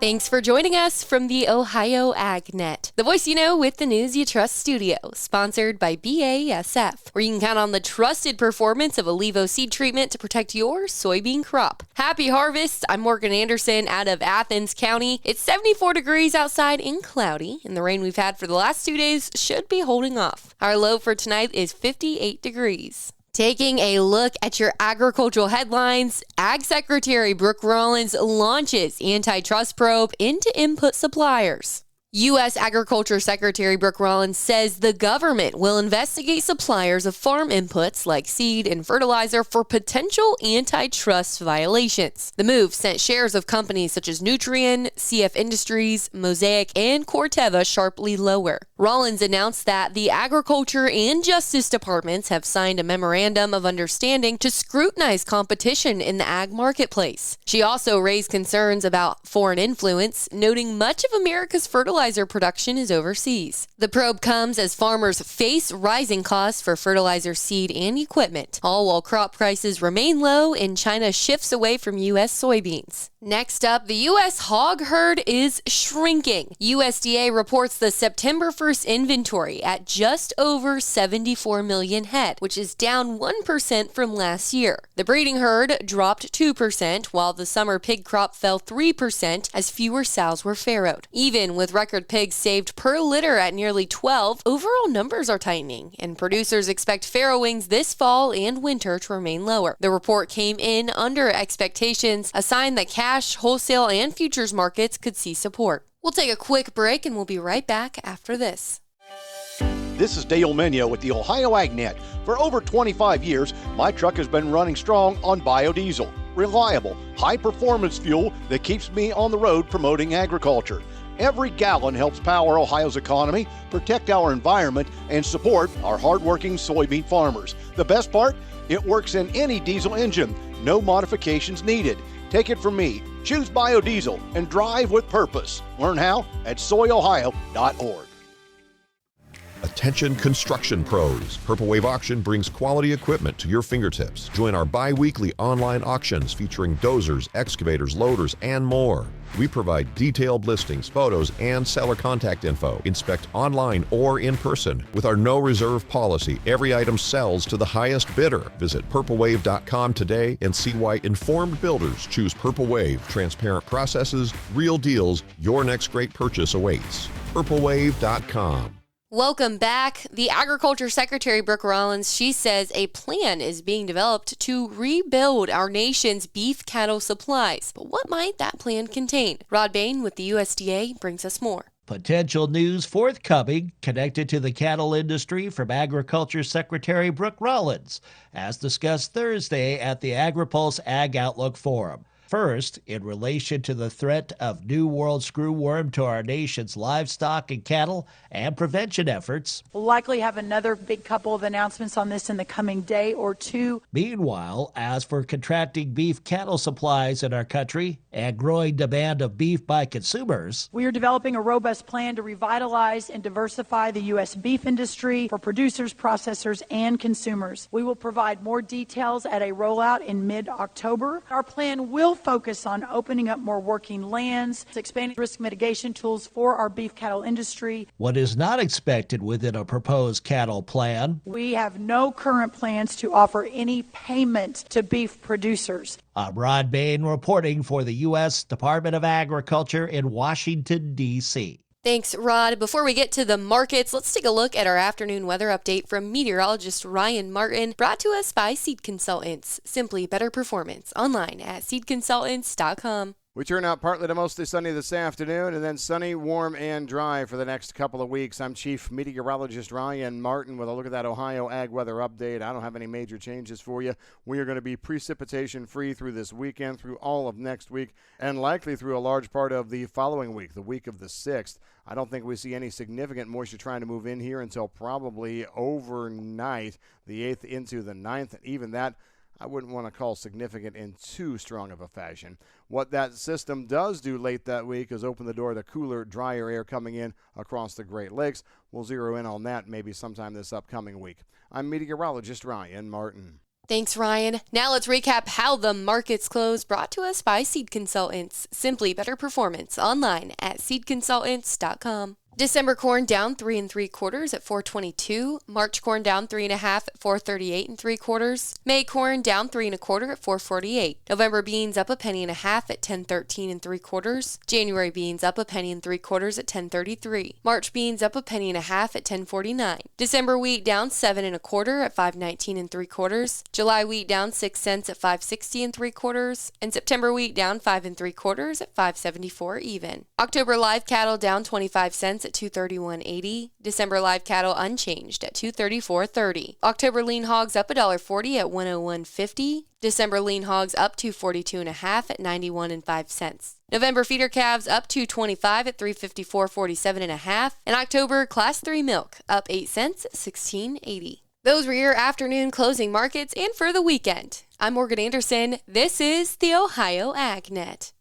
Thanks for joining us from the Ohio AgNet, the voice you know with the news you trust studio, sponsored by BASF, where you can count on the trusted performance of Olivo seed treatment to protect your soybean crop. Happy harvest! I'm Morgan Anderson out of Athens County. It's 74 degrees outside and cloudy, and the rain we've had for the last 2 days should be holding off. Our low for tonight is 58 degrees. Taking a look at your agricultural headlines, Ag Secretary Brooke Rollins launches antitrust probe into input suppliers. U.S. Agriculture Secretary Brooke Rollins says the government will investigate suppliers of farm inputs like seed and fertilizer for potential antitrust violations. The move sent shares of companies such as Nutrien, CF Industries, Mosaic, and Corteva sharply lower. Rollins announced that the Agriculture and Justice Departments have signed a memorandum of understanding to scrutinize competition in the ag marketplace. She also raised concerns about foreign influence, noting much of America's fertilizer production is overseas. The probe comes as farmers face rising costs for fertilizer, seed, and equipment, all while crop prices remain low and China shifts away from U.S. soybeans. Next up, the U.S. hog herd is shrinking. USDA reports the September 1st inventory at just over 74 million head, which is down 1% from last year. The breeding herd dropped 2%, while the summer pig crop fell 3% as fewer sows were farrowed. Even with record pigs saved per litter at nearly 12, overall numbers are tightening, and producers expect farrowings this fall and winter to remain lower. The report came in under expectations, a sign that cash, wholesale, and futures markets could see support. We'll take a quick break and we'll be right back after this. This is Dale Menyo with the Ohio AgNet. For over 25 years, my truck has been running strong on biodiesel, reliable, high-performance fuel that keeps me on the road promoting agriculture. Every gallon helps power Ohio's economy, protect our environment, and support our hardworking soybean farmers. The best part? It works in any diesel engine. No modifications needed. Take it from me. Choose biodiesel and drive with purpose. Learn how at soyohio.org. Attention construction pros. Purple Wave Auction brings quality equipment to your fingertips. Join our bi-weekly online auctions featuring dozers, excavators, loaders, and more. We provide detailed listings, photos, and seller contact info. Inspect online or in person. With our no reserve policy, every item sells to the highest bidder. Visit purplewave.com today and see why informed builders choose Purple Wave. Transparent processes, real deals. Your next great purchase awaits. purplewave.com. Welcome back. The Agriculture Secretary Brooke Rollins, she says a plan is being developed to rebuild our nation's beef cattle supplies. But what might that plan contain? Rod Bain with the USDA brings us more. Potential news forthcoming connected to the cattle industry from Agriculture Secretary Brooke Rollins, as discussed Thursday at the AgriPulse Ag Outlook Forum. First, in relation to the threat of New World screwworm to our nation's livestock and cattle and prevention efforts. We'll likely have another big couple of announcements on this in the coming day or two. Meanwhile, as for contracting beef cattle supplies in our country and growing demand of beef by consumers, we are developing a robust plan to revitalize and diversify the U.S. beef industry for producers, processors, and consumers. We will provide more details at a rollout in mid-October. Our plan will focus on opening up more working lands, expanding risk mitigation tools for our beef cattle industry. What is not expected within a proposed cattle plan? We have no current plans to offer any payment to beef producers. I'm Rod Bain reporting for the U.S. Department of Agriculture in Washington, D.C. Thanks, Rod. Before we get to the markets, let's take a look at our afternoon weather update from meteorologist Ryan Martin, brought to us by Seed Consultants. Simply better performance. Online at seedconsultants.com. We turn out partly to mostly sunny this afternoon and then sunny, warm, and dry for the next couple of weeks. I'm Chief Meteorologist Ryan Martin with a look at that Ohio Ag weather update. I don't have any major changes for you. We are going to be precipitation-free through this weekend, through all of next week, and likely through a large part of the following week, the week of the 6th. I don't think we see any significant moisture trying to move in here until probably overnight, the 8th into the 9th, and even that I wouldn't want to call significant in too strong of a fashion. What that system does do late that week is open the door to cooler, drier air coming in across the Great Lakes. We'll zero in on that maybe sometime this upcoming week. I'm meteorologist Ryan Martin. Thanks, Ryan. Now let's recap how the markets closed, brought to us by Seed Consultants. Simply better performance online at seedconsultants.com. December corn down 3 3/4 at $4.22. March corn down 3 1/2 at $4.38 3/4. May corn down 3 1/4 at $4.48. November beans up 1 1/2 at $10.13 3/4. January beans up 1 3/4 at $10.33. March beans up 1 1/2 at $10.49. December wheat down 7 1/4 at $5.19 3/4. July wheat down 6 cents at $5.60 3/4. And September wheat down 5 3/4 at $5.74 even. October live cattle down 25 cents at $231.80. December live cattle unchanged at $234.30. October lean hogs up $1.40 at $101.50. December lean hogs up $242.5 at $91.05. November feeder calves up $225 at $354.47.5. And October class 3 milk up 8 cents at $16.80. Those were your afternoon closing markets and for the weekend. I'm Morgan Anderson. This is the Ohio AgNet.